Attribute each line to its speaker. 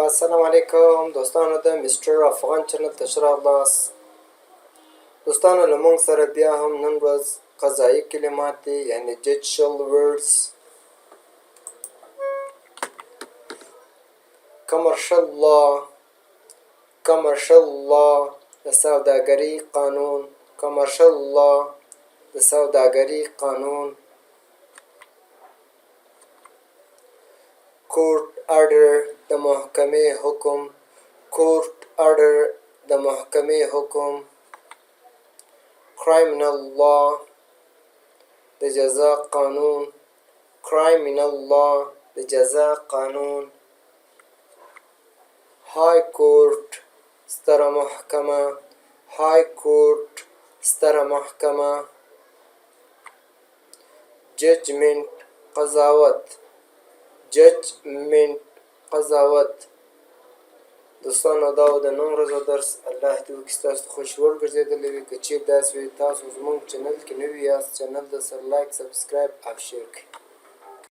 Speaker 1: السلام علیکم دوستانو د مسټر افغان چینل ته ښه راغلاست. دوستانو له موږ سره بیا هم نن ورځ قضایي کلمات دي یعنې ججشل ورډز. کمرشل لا، کمرشل لا د سوداګرۍ قانون، کمرشل لا د سوداګرۍ قانون. کورټ آرډر د محکمې حکم، کورټ آرډر د محکمې حکم. کرایمنل لا د جزا قانون، کرایمنل لا د جزا قانون. های کورټ ستره محکمه، های کورټ ستره محکمه. ججمنت قضاوت، ججمنت قضاوت. دوستانو دا و د نن ورځو درس. الله دې وکړي ستاسو ته خوښ وګرځېدلی وي. که چیرې داسې وي تاسو زموږ چینل کې نوي یاست چینل ته سره لایک، سبسکرایب او شیر کړئ.